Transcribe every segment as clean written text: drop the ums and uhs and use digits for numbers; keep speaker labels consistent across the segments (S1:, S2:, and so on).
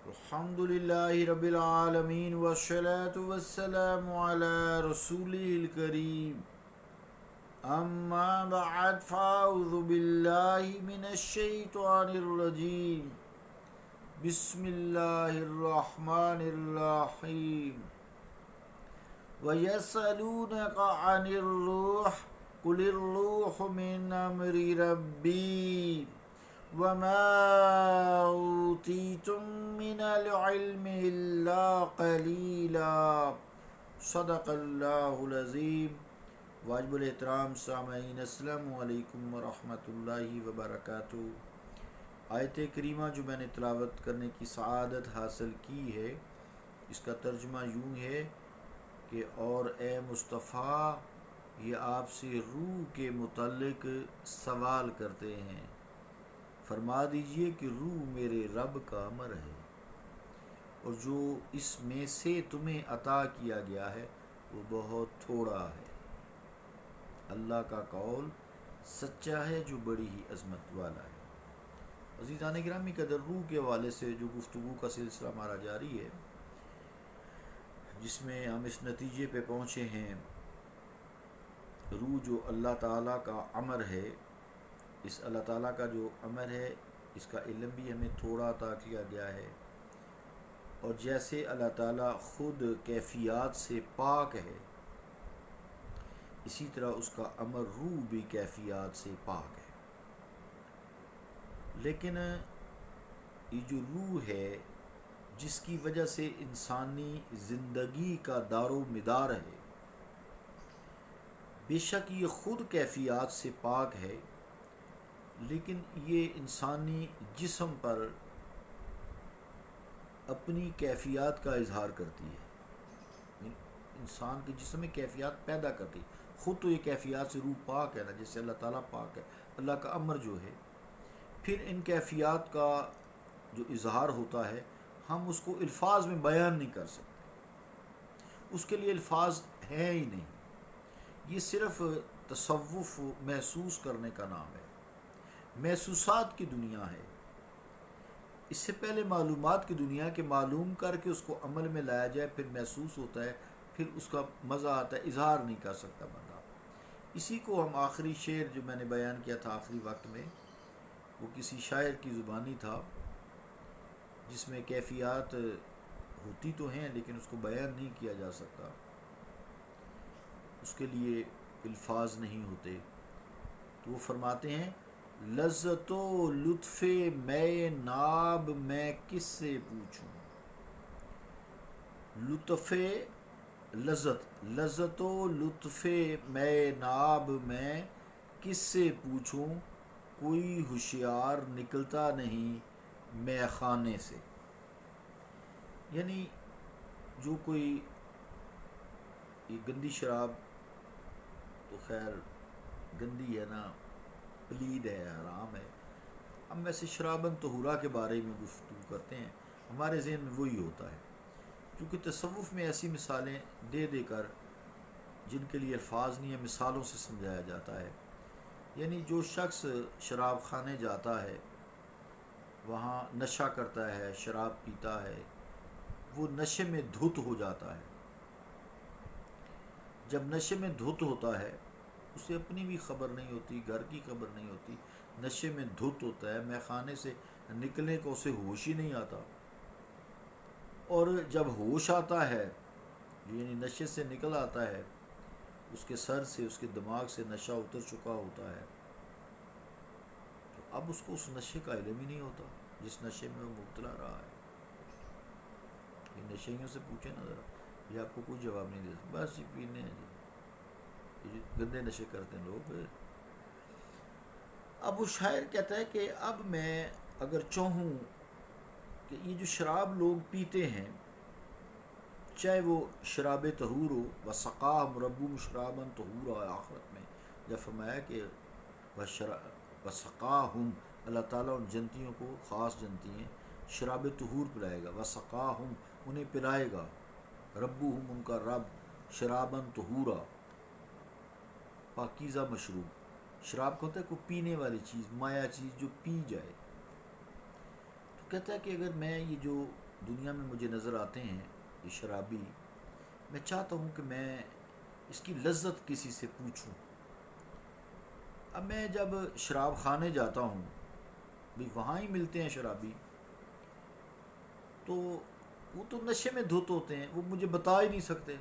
S1: الحمد للہ رب العالمین والصلاة والسلام علی رسولہ الکریم اما بعد فاعوذ باللہ من الشیطان الرجیم بسم اللہ الرحمن الرحیم وَيَسْأَلُونَكَ عَنِ الرُّوحِ قُلِ الرُّوحُ مِنْ أَمْرِ رَبِّي وَمَا أُوتِيتُم مِّنَ الْعِلْمِ إِلَّا قَلِيلًا صدق اللہ العظیم۔ واجب الاحترام سامعین، السلام علیکم ورحمۃ اللہ وبرکاتہ۔ آیت کریمہ جو میں نے تلاوت کرنے کی سعادت حاصل کی ہے، اس کا ترجمہ یوں ہے کہ اور اے مصطفیٰ، یہ آپ سے روح کے متعلق سوال کرتے ہیں، فرما دیجئے کہ روح میرے رب کا امر ہے، اور جو اس میں سے تمہیں عطا کیا گیا ہے وہ بہت تھوڑا ہے۔ اللہ کا قول سچا ہے جو بڑی ہی عظمت والا ہے۔ عزیزان گرامی قدر، روح کے حوالے سے جو گفتگو کا سلسلہ ہمارا جاری ہے، جس میں ہم اس نتیجے پہ پہنچے ہیں، روح جو اللہ تعالیٰ کا امر ہے، اس اللہ تعالیٰ کا جو امر ہے اس کا علم بھی ہمیں تھوڑا عطا کیا گیا ہے، اور جیسے اللہ تعالیٰ خود کیفیات سے پاک ہے، اسی طرح اس کا امر روح بھی کیفیات سے پاک ہے۔ لیکن یہ جو روح ہے جس کی وجہ سے انسانی زندگی کا دار و مدار ہے، بے شک یہ خود کیفیات سے پاک ہے، لیکن یہ انسانی جسم پر اپنی کیفیات کا اظہار کرتی ہے۔ انسان کے جسم میں کیفیات پیدا کرتی ہے، خود تو یہ کیفیات سے روح پاک ہے نا، جیسے اللہ تعالیٰ پاک ہے، اللہ کا امر جو ہے، پھر ان کیفیات کا جو اظہار ہوتا ہے ہم اس کو الفاظ میں بیان نہیں کر سکتے، اس کے لیے الفاظ ہیں ہی نہیں، یہ صرف تصوف محسوس کرنے کا نام ہے، محسوسات کی دنیا ہے۔ اس سے پہلے معلومات کی دنیا کے معلوم کر کے اس کو عمل میں لایا جائے، پھر محسوس ہوتا ہے، پھر اس کا مزہ آتا ہے، اظہار نہیں کر سکتا بندہ۔ اسی کو ہم آخری شعر جو میں نے بیان کیا تھا آخری وقت میں، وہ کسی شاعر کی زبانی تھا، جس میں کیفیات ہوتی تو ہیں لیکن اس کو بیان نہیں کیا جا سکتا، اس کے لیے الفاظ نہیں ہوتے۔ تو وہ فرماتے ہیں، لذت و لطف میں ناب میں کس سے پوچھوں، لذت و لطف میں ناب میں کس سے پوچھوں، کوئی ہوشیار نکلتا نہیں میں خانے سے۔ یعنی جو کوئی یہ گندی شراب تو خیر گندی ہے نا، پلید ہے، حرام ہے، ہم ویسے شرابن طہورا کے بارے میں گفتگو کرتے ہیں، ہمارے ذہن میں وہی ہوتا ہے، کیونکہ تصوف میں ایسی مثالیں دے دے کر جن کے لیے الفاظ نہیں ہیں، مثالوں سے سمجھایا جاتا ہے۔ یعنی جو شخص شراب خانے جاتا ہے، وہاں نشہ کرتا ہے، شراب پیتا ہے، وہ نشے میں دھت ہو جاتا ہے۔ جب نشے میں دھت ہوتا ہے، اسے اپنی بھی خبر نہیں ہوتی، گھر کی خبر نہیں ہوتی، نشے میں دھت ہوتا ہے، مے خانے سے نکلنے کو اسے ہوش ہی نہیں آتا، اور جب ہوش آتا ہے، یعنی نشے سے نکل آتا ہے، اس کے سر سے، اس کے دماغ سے نشہ اتر چکا ہوتا ہے، تو اب اس کو اس نشے کا علم ہی نہیں ہوتا جس نشے میں وہ مبتلا رہا ہے۔ یہ نشیوں سے پوچھیں نا ذرا، یہ آپ کو کوئی جواب نہیں دے سکتا، بس یہ پینے ہیں جی، یہ گندے نشے کرتے ہیں لوگ۔ اب وہ شاعر کہتا ہے کہ اب میں اگر چاہوں کہ یہ جو شراب لوگ پیتے ہیں، چاہے وہ شراب طہور ہو، وسقاہم ربہم شرابا طہورا، آخرت میں جب فرمایا کہ وسقاہم، اللہ تعالیٰ ان جنتیوں کو، خاص جنتی ہیں، شراب طہور پلائے گا، وسقاہم انہیں پلائے گا، ربہم ان کا رب، شرابا طہورا پاکیزہ مشروب۔ شراب کو ہوتا ہے کوئی پینے والی چیز، مایا چیز جو پی جائے۔ تو کہتا ہے کہ اگر میں یہ جو دنیا میں مجھے نظر آتے ہیں یہ شرابی، میں چاہتا ہوں کہ میں اس کی لذت کسی سے پوچھوں۔ اب میں جب شراب خانے جاتا ہوں، بھی وہاں ہی ملتے ہیں شرابی، تو وہ تو نشے میں دھت ہوتے ہیں، وہ مجھے بتا ہی نہیں سکتے۔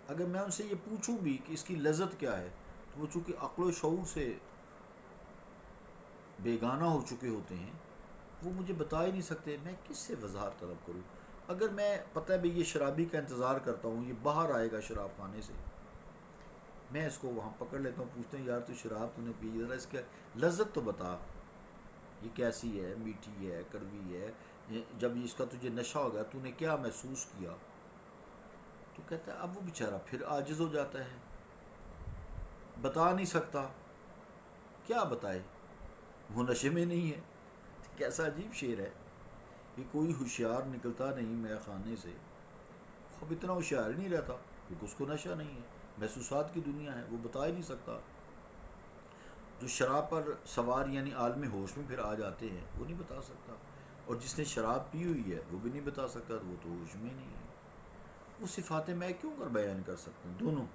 S1: اگر میں ان سے یہ پوچھوں بھی کہ اس کی لذت کیا ہے، تو وہ چونکہ عقل و شعور سے بیگانہ ہو چکے ہوتے ہیں، وہ مجھے بتا ہی نہیں سکتے۔ میں کس سے وضاحت طلب کروں؟ اگر میں پتہ ہے بھی یہ شرابی کا انتظار کرتا ہوں، یہ باہر آئے گا شراب خانے سے، میں اس کو وہاں پکڑ لیتا ہوں، پوچھتا ہوں یار تو شراب تو نے پی، ذرا اس کا لذت تو بتا، یہ کیسی ہے، میٹھی ہے، کڑوی ہے، جب اس کا تجھے نشہ ہو گیا تو نے کیا محسوس کیا؟ تو کہتا ہے اب وہ بیچارہ پھر عاجز ہو جاتا ہے، بتا نہیں سکتا، کیا بتائے، وہ نشے میں نہیں ہے۔ کیسا عجیب شعر ہے کہ کوئی ہوشیار نکلتا نہیں میں خانے سے، اب اتنا ہوشیار ہی نہیں رہتا کیونکہ اس کو نشہ نہیں ہے، محسوسات کی دنیا ہے، وہ بتا ہی نہیں سکتا۔ جو شراب پر سوار یعنی عالم ہوش میں پھر آ جاتے ہیں، وہ نہیں بتا سکتا، اور جس نے شراب پی ہوئی ہے وہ بھی نہیں بتا سکتا، وہ تو ہوش میں نہیں ہے۔ وہ صفاتیں میں کیوں کر بیان کر سکتا ہوں دونوں،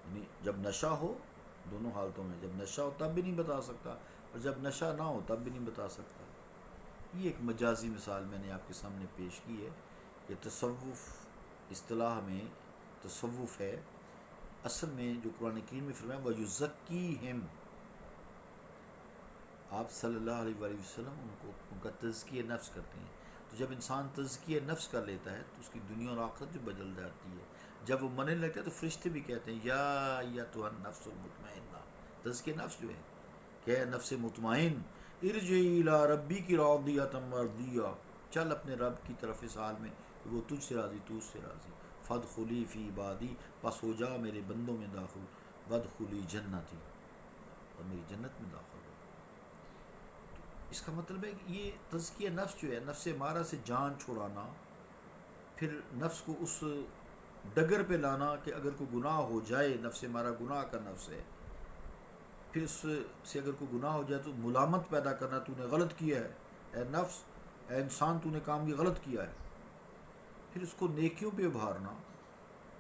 S1: یعنی جب نشہ ہو، دونوں حالتوں میں، جب نشہ ہو تب بھی نہیں بتا سکتا، اور جب نشہ نہ ہو تب بھی نہیں بتا سکتا۔ یہ ایک مجازی مثال میں نے آپ کے سامنے پیش کی ہے کہ تصوف اصطلاح میں تصوف ہے، اصل میں جو قرآن کریم میں فرمایا وَيُزَكِّيهِمْ، آپ صلی اللہ علیہ وآلہ وسلم ان کا تزکیہ نفس کرتے ہیں۔ تو جب انسان تزکیہ نفس کر لیتا ہے تو اس کی دنیا اور آخرت جو بدل جاتی ہے۔ جب وہ مرنے لگتا ہے تو فرشتے بھی کہتے ہیں یا ایتھا النفس المطمئنہ، تزکیہ نفس جو ہے کہ اے نفس مطمئن ارجعی الی ربک راضیۃ مرضیہ، چل اپنے رب کی طرف اس حال میں کہ وہ تجھ سے راضی، تو اس سے راضی، فادخلی فی عبادی، پس ہو جا میرے بندوں میں داخل، وادخلی جنتی، اور میری جنت میں داخل ہو۔ اس کا مطلب ہے کہ یہ تزکیہ نفس جو ہے، نفس امارہ سے جان چھڑانا، پھر نفس کو اس ڈگر پہ لانا کہ اگر کوئی گناہ ہو جائے، نفس امارہ گناہ کا نفس ہے، پھر اس سے اگر کوئی گناہ ہو جائے تو ملامت پیدا کرنا، تو نے غلط کیا ہے، اے نفس، اے انسان، تو نے کام یہ غلط کیا ہے، پھر اس کو نیکیوں پہ ابھارنا،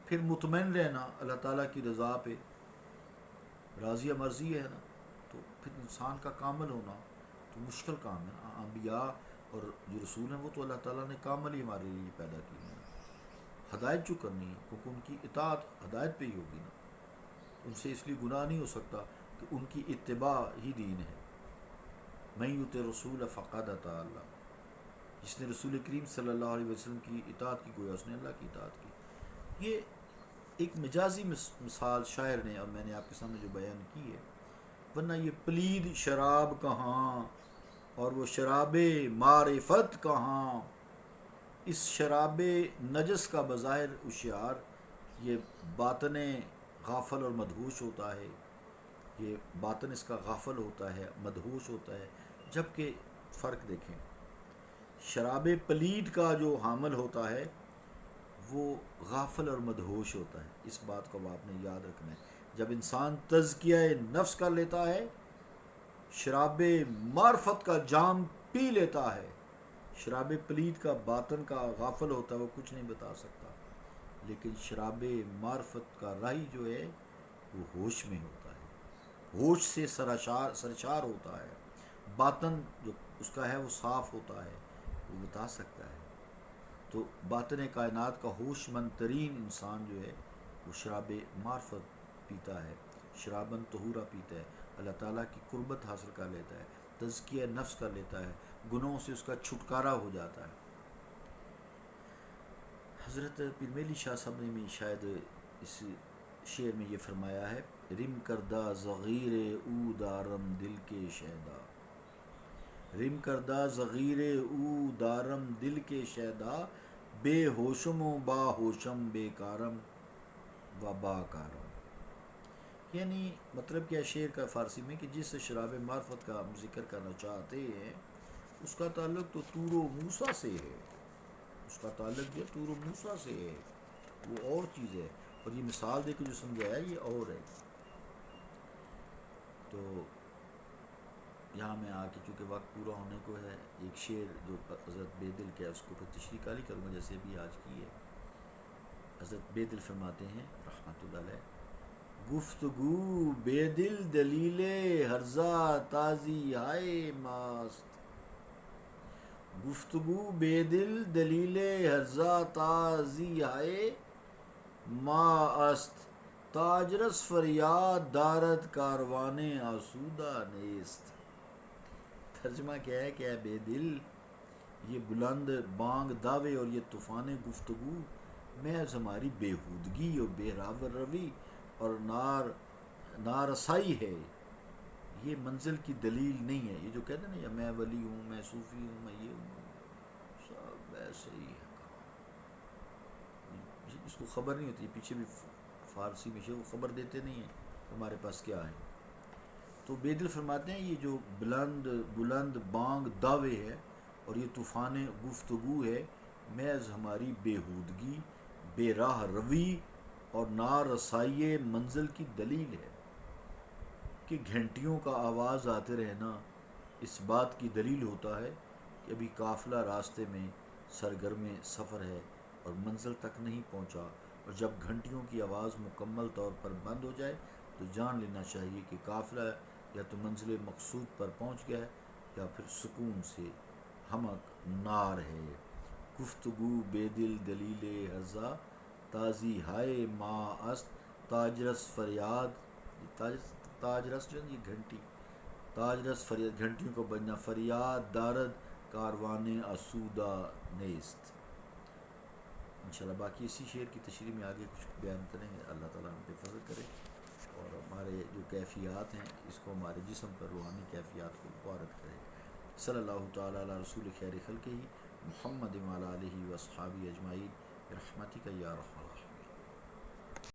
S1: پھر مطمئن رہنا اللہ تعالیٰ کی رضا پہ، راضیہ مرضی ہے نا، تو پھر انسان کا کامل ہونا تو مشکل کام ہے نا۔ انبیاء اور جو رسول ہیں وہ تو اللہ تعالیٰ نے کامل ہی ہمارے لیے پیدا کی ہے، ہدایت جو کرنی ہے، کیونکہ ان کی اطاعت ہدایت پہ ہی ہوگی نا، ان سے اس لیے گناہ نہیں ہو سکتا کہ ان کی اتباع ہی دین ہے۔ من یطع رسول فقد اطاع اللہ، جس نے رسول کریم صلی اللہ علیہ وسلم کی اطاعت کی گویا اس نے اللہ کی اطاعت کی۔ یہ ایک مجازی مثال شاعر نے اور میں نے آپ کے سامنے جو بیان کی ہے، ورنہ یہ پلید شراب کہاں اور وہ شراب معرفت کہاں، اس شراب نجس کا بظاہر ہوشیار، یہ باطن غافل اور مدہوش ہوتا ہے، یہ باطن اس کا غافل ہوتا ہے، مدہوش ہوتا ہے، جبکہ فرق دیکھیں، شراب پلید کا جو حامل ہوتا ہے وہ غافل اور مدہوش ہوتا ہے۔ اس بات کو آپ نے یاد رکھنا ہے۔ جب انسان تزکیہ نفس کر لیتا ہے، شراب معرفت کا جام پی لیتا ہے، شراب پلید کا باطن کا غافل ہوتا ہے، وہ کچھ نہیں بتا سکتا، لیکن شراب معرفت کا راہی جو ہے وہ ہوش میں ہوتا ہے، ہوش سے سرشار ہوتا ہے، باطن جو اس کا ہے وہ صاف ہوتا ہے، وہ بتا سکتا ہے۔ تو باطن کائنات کا ہوش مند ترین انسان جو ہے وہ شراب معرفت پیتا ہے، شرابن طہورا پیتا ہے، اللہ تعالیٰ کی قربت حاصل کر لیتا ہے، تزکیہ نفس کر لیتا ہے، گناہوں سے اس کا چھٹکارا ہو جاتا ہے۔ حضرت پیر میلی شاہ صاحب نے بھی شاید اس شعر میں یہ فرمایا ہے، رم کردہ ضغیر او دارم دل کے شیدا، رم کردہ ضغیر او دارم دل کے شیدا، بے ہوشم و با ہوشم بے کارم و با کارم۔ یعنی مطلب کیا شعر کا فارسی میں کہ جس شراب معرفت کا ہم ذکر کرنا چاہتے ہیں اس کا تعلق تو طور و موسیٰ سے ہے، اس کا تعلق جو طور و موسیٰ سے ہے، وہ اور چیز ہے، اور یہ مثال دے کے جو سمجھایا یہ اور ہے۔ تو یہاں میں آ کے چونکہ وقت پورا ہونے کو ہے، ایک شعر جو حضرت بے دل کا ہے اس کو پھر تشریح کاری کروں گا جیسے بھی آج کی ہے۔ حضرت بے دل فرماتے ہیں رحمۃ اللہ علیہ، گفتگو بے دل دلیل ہرزہ تازی ہائے ماست، گفتگو بے دل دلیل ہرزہ تازی ہائے ما است، تاجرس فریاد دارد کاروان آسودہ نیست۔ ترجمہ کیا ہے کہ اے بے دل، یہ بلند بانگ دعوے اور یہ طوفان گفتگو محض ہماری بےہودگی اور بے راور روی اور نارسائی ہے، یہ منزل کی دلیل نہیں ہے۔ یہ جو کہتے ہیں نا یا میں ولی ہوں، میں صوفی ہوں، میں یہ ہوں، سب ایسے ہی ہے۔ اس کو خبر نہیں ہوتی، پیچھے بھی فارسی میں وہ خبر دیتے نہیں ہیں ہمارے پاس کیا ہے۔ تو بے دل فرماتے ہیں یہ جو بلند بانگ دعوے ہے اور یہ طوفان گفتگو ہے محض ہماری بےہودگی، بے راہ روی اور نارسائی منزل کی دلیل ہے، کہ گھنٹیوں کا آواز آتے رہنا اس بات کی دلیل ہوتا ہے کہ ابھی قافلہ راستے میں سرگرم سفر ہے اور منزل تک نہیں پہنچا، اور جب گھنٹیوں کی آواز مکمل طور پر بند ہو جائے تو جان لینا چاہیے کہ قافلہ یا تو منزل مقصود پر پہنچ گیا ہے یا پھر سکون سے ہمک نار ہے۔ گفتگو بے دل دلیل ہرزہ تازی ہائے ما است، تاجرس فریاد، تاجرس جو ہے یہ گھنٹی، تاجرس فریاد گھنٹیوں کو بجنا، فریاد دارد کاروان آسودہ نیست۔ انشاءاللہ باقی اسی شعر کی تشریح میں آگے کچھ بیان کریں گے۔ اللہ تعالیٰ ہم پہ فضل کرے اور ہمارے جو کیفیات ہیں اس کو ہمارے جسم پر روحانی کیفیات کو وارد کرے۔ صلی اللہ تعالیٰ علی رسول خیر خلقہ محمد وعلی آلہ واصحابہ اجمعین برحمتک یا ارحم الراحمین۔